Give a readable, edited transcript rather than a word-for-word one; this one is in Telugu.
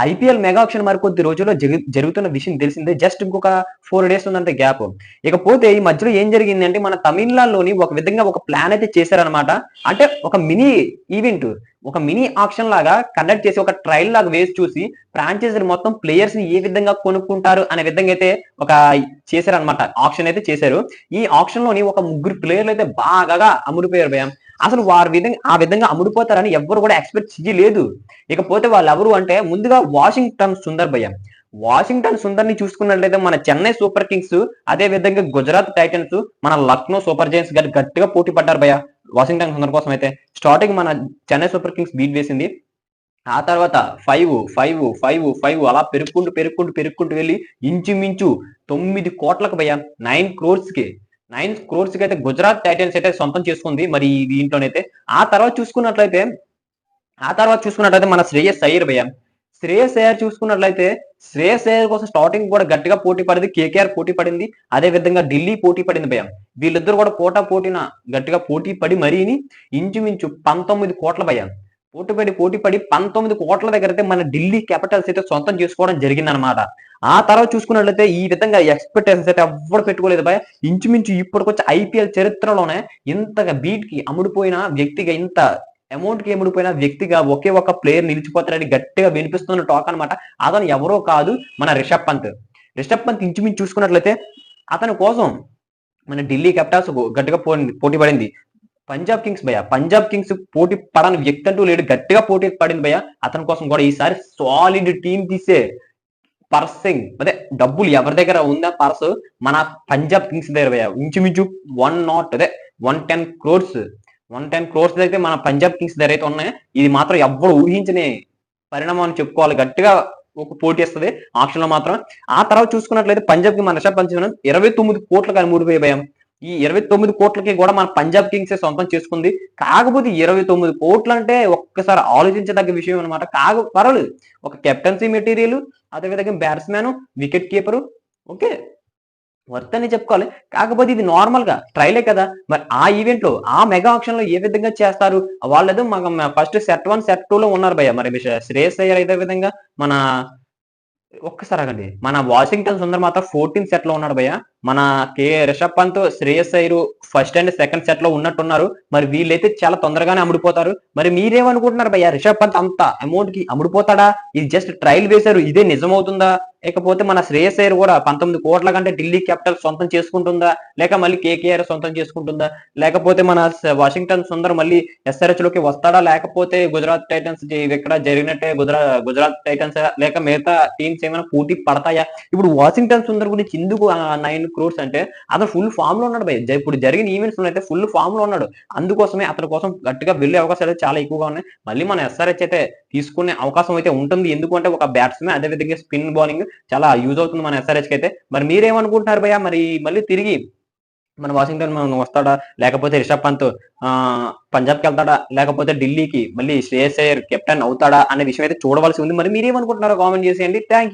ఐపీఎల్ మెగా ఆక్షన్ మరికొద్ది రోజుల్లో జరుగుతున్న విషయం తెలిసిందే. జస్ట్ ఇంకొక 4 డేస్ ఉందంతే గ్యాప్. ఇకపోతే ఈ మధ్యలో ఏం జరిగిందంటే మన తమిళనాడులోని ఒక విధంగా ఒక ప్లాన్ అయితే చేశారనమాట. అంటే ఒక మినీ ఈవెంట్, ఒక మినీ ఆక్షన్ లాగా కండక్ట్ చేసి ఒక ట్రయల్ లాగా వేసి చూసి ఫ్రాంచైజీలు మొత్తం ప్లేయర్స్ ని ఏ విధంగా కొనుక్కుంటారు అనే విధంగా అయితే ఒక చేశారనమాట. ఆక్షన్ అయితే చేశారు. ఈ ఆక్షన్ లోని ఒక ముగ్గురు ప్లేయర్లు అయితే బాగా అమ్ముడుపోయారు భయ్యా. అసలు ఆ విధంగా అమ్ముడుపోతారని ఎవ్వరు కూడా ఎక్స్పెక్ట్ చేయలేదు. ఇకపోతే వాళ్ళు ఎవరు అంటే ముందుగా వాషింగ్టన్ సుందర్ భయ్య. వాషింగ్టన్ సుందర్ ని చూసుకున్నట్లయితే మన చెన్నై సూపర్ కింగ్స్, అదే విధంగా గుజరాత్ టైటన్స్, మన లక్నో సూపర్ జైంట్స్ గట్టిగా పోటీ పడ్డారు భయ్య వాషింగ్టన్ సుందర్ కోసం అయితే. స్టార్టింగ్ మన చెన్నై సూపర్ కింగ్స్ బీట్ వేసింది. ఆ తర్వాత 5 అలా పెరుక్కుంటూ వెళ్ళి ఇంచుమించు 9 కోట్లకు భయ్య 9 crores కి 9 crores కి అయితే గుజరాత్ టైటన్స్ అయితే సొంతం చేసుకుంది మరి దీంట్లోనైతే. ఆ తర్వాత చూసుకున్నట్లయితే మన శ్రేయస్ అయ్యర్ భయ్య. శ్రేయస్ అయ్యర్ చూసుకున్నట్లయితే శ్రేయస్ అయ్యర్ కోసం స్టార్టింగ్ కూడా గట్టిగా పోటీ పడింది. కేకేఆర్ పోటీ పడింది, అదే విధంగా ఢిల్లీ పోటీ పడింది భయ్య. వీళ్ళిద్దరు కూడా పోటీన గట్టిగా పోటీ పడి మరీని ఇంచుమించు 19 కోట్ల భయ్య పోటీ పడి 19 కోట్ల దగ్గర అయితే మన ఢిల్లీ క్యాపిటల్స్ అయితే సొంతం చేసుకోవడం జరిగిందనమాట. ఆ తర్వాత చూసుకున్నట్లయితే ఈ విధంగా ఎక్స్పెక్టేషన్స్ అయితే ఎవ్వరు పెట్టుకోలేదు భయ. ఇంచుమించు ఇప్పటికొచ్చి ఐపీఎల్ చరిత్రలోనే ఇంతగా బీట్ కి అమ్ముడుపోయిన వ్యక్తిగా, ఇంత అమౌంట్ కి అమ్ముడుపోయిన వ్యక్తిగా ఒకే ఒక ప్లేయర్ నిలిచిపోతారని గట్టిగా వినిపిస్తున్న టాక్ అనమాట. అతను ఎవరో కాదు, మన రిషబ్ పంత్. ఇంచుమించు చూసుకున్నట్లయితే అతని కోసం మన ఢిల్లీ క్యాపిటల్స్ గట్టిగా పోటీ పడింది. పంజాబ్ కింగ్స్ భయ, పంజాబ్ కింగ్స్ పోటీ పడని వ్యక్తి అంటూ లేడు, గట్టిగా పోటీ పడింది భయ. అతని కోసం కూడా ఈసారి సాలిడ్ టీం తీసే పర్సింగ్ అదే డబ్బులు ఎవరి దగ్గర ఉందా పర్స్, మన పంజాబ్ కింగ్స్ దగ్గర భయ. ఇంచుమించు 110 crores అయితే మన పంజాబ్ కింగ్స్ దగ్గర అయితే ఉన్నాయి. ఇది మాత్రం ఎవ్వరు ఊహించని పరిణామం అని చెప్పుకోవాలి. గట్టిగా ఒక పోటీ ఇస్తుంది ఆప్షన్ లో మాత్రం. ఆ తర్వాత చూసుకున్నట్లయితే పంజాబ్ కి మన రిషబ్ పంత్ 29 కోట్లకు అని మూడిపోయి భయం. ఈ 29 కోట్లకి కూడా మన పంజాబ్ కింగ్స్ సొంతం చేసుకుంది. కాకపోతే 29 కోట్లు అంటే ఒక్కసారి ఆలోచించదగ్గ విషయం అనమాట. పర్వాలేదు, ఒక కెప్టెన్సీ మెటీరియల్, అదేవిధంగా batsmen, wicket keeper, okay worth అని చెప్పుకోవాలి. కాకపోతే ఇది నార్మల్ గా ట్రైలే కదా. మరి ఆ ఈవెంట్ లో, ఆ మెగా ఆప్షన్ లో ఏ విధంగా చేస్తారు వాళ్ళేదో ఫస్ట్ సెట్ 1 సెట్ 2 లో ఉన్నారు భయ్య. మరి శ్రేయస్ అయ్యర్ ఇదే విధంగా మన ఒక్కసారి ఆగండి, మన వాషింగ్టన్ సుందర్ మాత్రం 14 సెట్ లో ఉన్నాడు భయ్య. మన Rishabh Pant, Shreyas Iyer first and second set లో ఉన్నట్టున్నారు. మరి వీళ్ళైతే చాలా తొందరగానే అమ్ముడిపోతారు. మరి మీరేమనుకుంటున్నారు భయ్య, రిషబ్ పంత్ అంత అమౌంట్ కి అమ్ముడిపోతాడా? ఇది జస్ట్ ట్రయల్ వేశారు, ఇదే నిజమవుతుందా? లేకపోతే మన శ్రేయస్ అయ్యర్ కూడా 19 కోట్ల కంటే ఢిల్లీ క్యాపిటల్ సొంతం చేసుకుంటుందా? లేక మళ్ళీ కేకేఆర్ సొంతం చేసుకుంటుందా? లేకపోతే మన వాషింగ్టన్ సుందర్ మళ్ళీ ఎస్ఆర్హెచ్ లోకి వస్తాడా? లేకపోతే గుజరాత్ టైటన్స్ ఇక్కడ జరిగినట్టే గుజరాత్ టైటన్స్ లేక మిగతా టీమ్స్ ఏమైనా పోటీ పడతాయా? ఇప్పుడు వాషింగ్టన్ సుందర్ గురించి ఎందుకు 9 crores అంటే అతను ఫుల్ ఫామ్ లో ఉన్నాడు భయ్. ఇప్పుడు జరిగిన ఈవెంట్స్ లో అయితే ఫుల్ ఫామ్ లో ఉన్నాడు. అందుకోసమే అతని కోసం గట్టిగా వెళ్లే అవకాశాలు చాలా ఎక్కువగా ఉన్నాయి. మళ్ళీ మన ఎస్ఆర్హెచ్ అయితే తీసుకునే అవకాశం అయితే ఉంటుంది. ఎందుకంటే ఒక బ్యాట్స్మెన్, అదే విధంగా స్పిన్ బౌలింగ్ చాలా యూజ్ అవుతుంది మన ఎస్ఆర్హెచ్ కి అయితే. మరి మీరేమనుకుంటున్నారు భయ్య? మరి మళ్ళీ తిరిగి మన వాషింగ్టన్ వస్తాడా? లేకపోతే రిషబ్ పంత్ పంజాబ్ కి వెళ్తాడా? లేకపోతే ఢిల్లీకి మళ్ళీ శ్రేయస్ అయ్యర్ కెప్టెన్ అవుతాడా అనే విషయం అయితే చూడవలసి ఉంది. మరి మీరేమనుకుంటున్నారో కామెంట్ చేసేయండి. Thank you.